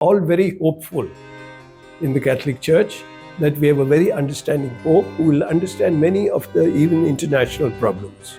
all very hopeful in the Catholic Church that we have a very understanding Pope who will understand many of the even international problems.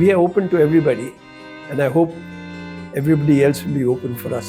We are open to everybody and I hope everybody else will be open for us.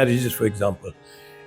marriages for example,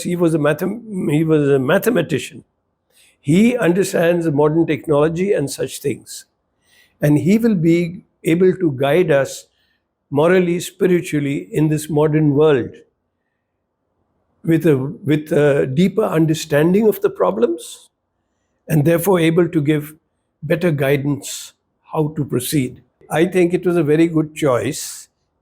he was a mathematician. He understands modern technology and such things, and he will be able to guide us morally, spiritually in this modern world with a deeper understanding of the problems, and therefore able to give better guidance how to proceed. I think it was a very good choice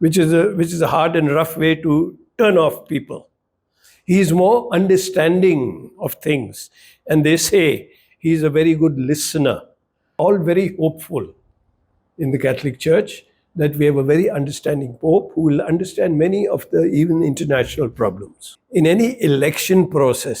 which is a hard and rough way to turn off people. He is more understanding of things, and they say he is a very good listener. All very hopeful in the Catholic Church that we have a very understanding Pope who will understand many of the even international problems. In any election process,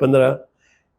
15,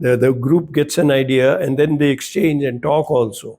The group gets an idea and then they exchange and talk also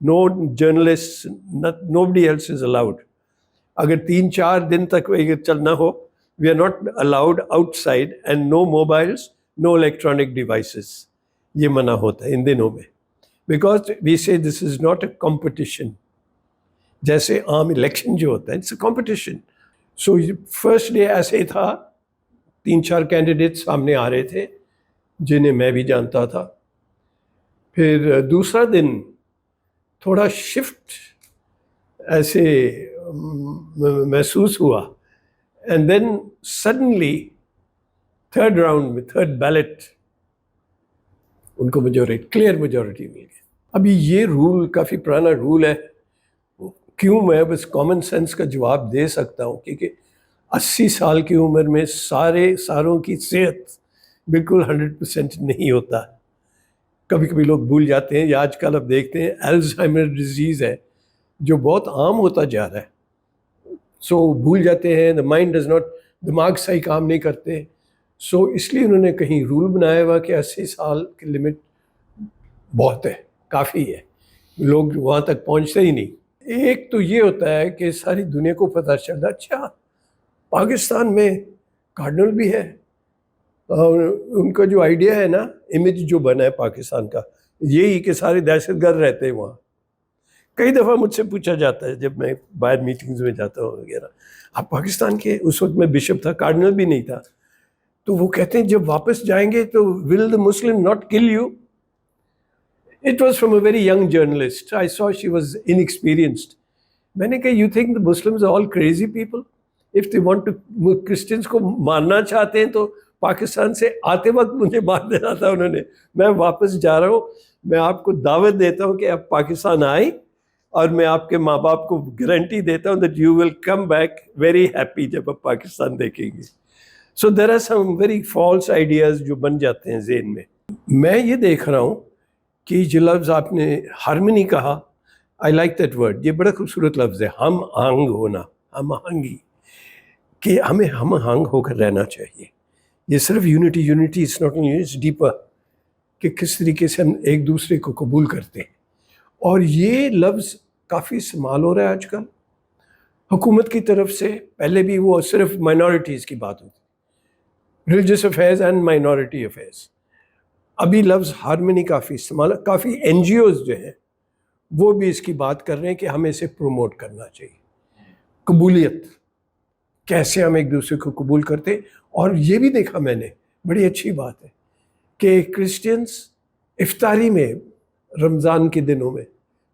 No journalists, nobody else is allowed. اگر 3-4 دن تک چلنا ہو, we are not allowed outside and no mobiles, no electronic devices. یہ منع ہوتا ہے ان دنوں میں, بیکاز وی سے دس از ناٹ اے کمپٹیشن. جیسے عام الیکشن جو ہوتا ہے it's a competition. So first day ایسے ہی تھا, 3-4 کینڈیڈیٹ سامنے آ رہے تھے جنہیں میں بھی جانتا تھا. پھر دوسرا دن تھوڑا شفٹ ایسے محسوس ہوا, and then suddenly third round میں تھرڈ بیلٹ ان کو میجورٹی, کلیئر میجورٹی مل گئی. ابھی یہ رول کافی پرانا رول ہے. کیوں میں بس کامن سینس کا جواب دے سکتا ہوں, کیونکہ 80 سال کی عمر میں ساروں کی صحت بالکل 100% نہیں ہوتا. کبھی کبھی لوگ بھول جاتے ہیں, یا آج کل اب دیکھتے ہیں الزائمر ڈیزیز ہے جو بہت عام ہوتا جا رہا ہے. سو بھول جاتے ہیں, دا مائنڈ ڈز ناٹ, دماغ صحیح کام نہیں کرتے. سو اس لیے انہوں نے کہیں رول بنایا ہوا کہ 80 سال کی لمٹ بہت ہے, کافی ہے, لوگ وہاں تک پہنچتے ہی نہیں. ایک تو یہ ہوتا ہے کہ ساری دنیا کو پتہ چلتا اچھا پاکستان میں کارڈنل بھی ہے, اور ان کا جو آئیڈیا ہے نا, امیج جو بنا ہے پاکستان کا, یہی کہ سارے دہشت گرد رہتے ہیں وہاں. کئی دفعہ مجھ سے پوچھا جاتا ہے جب میں باہر میٹنگز میں جاتا ہوں وغیرہ, آپ پاکستان کے, اس وقت میں بشپ تھا, کارڈنل بھی نہیں تھا, تو وہ کہتے ہیں جب واپس جائیں گے تو will the Muslim not kill you. It was from a very young journalist. I saw she was inexperienced. میں نے کہا, you think the Muslims are all crazy people? If they want to, Christians کو مارنا چاہتے ہیں تو پاکستان سے آتے وقت مجھے مار دینا تھا انہوں نے. میں واپس جا رہا ہوں, میں آپ کو دعوت دیتا ہوں کہ آپ پاکستان آئیں, اور میں آپ کے ماں باپ کو گارنٹی دیتا ہوں that you will come back very happy جب آپ پاکستان دیکھیں گے. So there are some very false ideas جو بن جاتے ہیں ذہن میں. میں یہ دیکھ رہا ہوں کہ جو لفظ آپ نے ہارمنی کہا, آئی لائک دیٹ ورڈ, یہ بڑا خوبصورت لفظ ہے, ہم آہنگ ہونا, ہم آہنگی, کہ ہمیں ہم آہنگ ہو کر رہنا چاہیے. یہ صرف unity it's not only, it's deeper, کہ کس طریقے سے ہم ایک دوسرے کو قبول کرتے ہیں. اور یہ لفظ کافی استعمال ہو رہا ہے آج کل حکومت کی طرف سے. پہلے بھی وہ صرف مائنورٹیز کی بات ہوتی, religious affairs and minority affairs. ابھی لفظ ہارمنی کافی استعمال, کافی این جی اوز جو ہیں وہ بھی اس کی بات کر رہے ہیں کہ ہمیں اسے پروموٹ کرنا چاہیے. قبولیت, کیسے ہم ایک دوسرے کو قبول کرتے. اور یہ بھی دیکھا میں نے, بڑی اچھی بات ہے کہ کرسچنس افطاری میں رمضان کے دنوں میں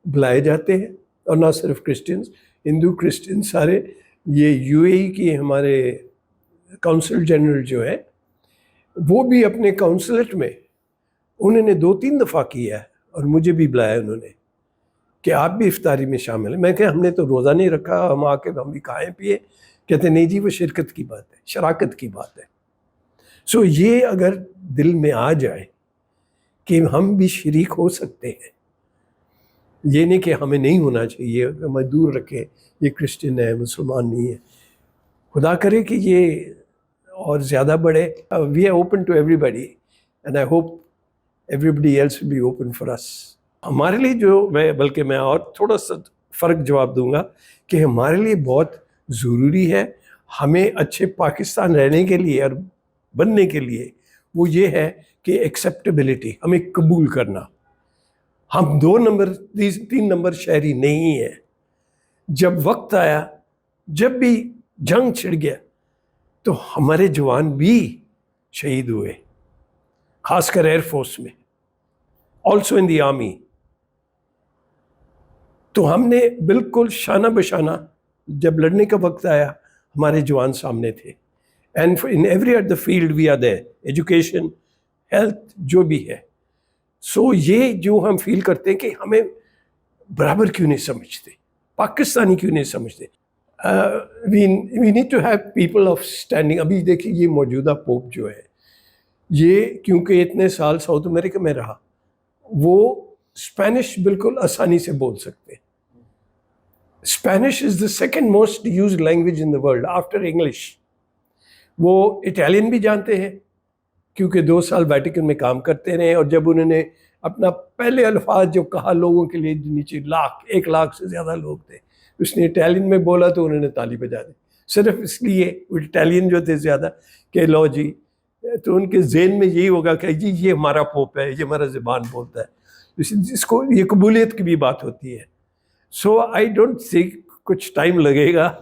بلائے جاتے ہیں, اور نہ صرف کرسچنس, ہندو کرسچن سارے. یہ یو اے ای کی ہمارے کونسل جنرل جو ہے وہ بھی اپنے کونسلیٹ میں انہوں نے 2-3 دفعہ کیا ہے, اور مجھے بھی بلایا انہوں نے کہ آپ بھی افطاری میں شامل ہیں. میں کہ ہم نے تو روزہ نہیں رکھا, ہم آ کے ہم بھی کھائیں پیے. کہتے نہیں جی وہ شرکت کی بات ہے, شراکت کی بات ہے. سو یہ اگر دل میں آ جائے کہ ہم بھی شریک ہو سکتے ہیں, یہ نہیں کہ ہمیں نہیں ہونا چاہیے, ہمیں دور رکھیں, یہ کرسچن ہے مسلمان نہیں ہے. خدا کرے کہ یہ اور زیادہ بڑھے. We are open to everybody, and I hope everybody else will be open for us. ہمارے لیے جو بلکہ میں اور تھوڑا سا فرق جواب دوں گا کہ ہمارے لیے بہت ضروری ہے, ہمیں اچھے پاکستان رہنے کے لیے اور بننے کے لیے, وہ یہ ہے کہ ایکسیپٹیبلٹی, ہمیں قبول کرنا. ہم 2 نمبر 3 نمبر شہری نہیں ہیں. جب وقت آیا, جب بھی جنگ چھڑ گیا, تو ہمارے جوان بھی شہید ہوئے, خاص کر ایئر فورس میں, آلسو ان دی آرمی. تو ہم نے بالکل شانہ بشانہ جب لڑنے کا وقت آیا ہمارے جوان سامنے تھے. And in every at the field we are there, education, health, جو بھی ہے. سو یہ جو ہم فیل کرتے ہیں کہ ہمیں برابر کیوں نہیں سمجھتے, پاکستانی کیوں نہیں سمجھتے. We need to have people of standing. ابھی دیکھیے یہ موجودہ پوپ جو ہے, یہ کیونکہ اتنے سال ساؤتھ امریکہ میں رہا, وہ اسپینش بالکل آسانی سے بول سکتے ہیں. Spanish is the second most used language in the world after English. وہ اٹالین بھی جانتے ہیں کیونکہ 2 سال ویٹیکن میں کام کرتے رہے, اور جب انہوں نے اپنا پہلے الفاظ جو کہا لوگوں کے لیے, نیچے 1 لاکھ سے زیادہ لوگ تھے, اس نے اٹیلین میں بولا تو انہوں نے تالی بجا دی، صرف اس لیے وہ اٹیلین جو تھے زیادہ کہ لو جی، تو ان کے ذہن میں یہی ہوگا کہ جی یہ ہمارا پوپ ہے، یہ ہمارا زبان بولتا ہے، اس کو یہ قبولیت کی بھی بات ہوتی ہے. سو آئی ڈونٹ تھنک کچھ ٹائم لگے گا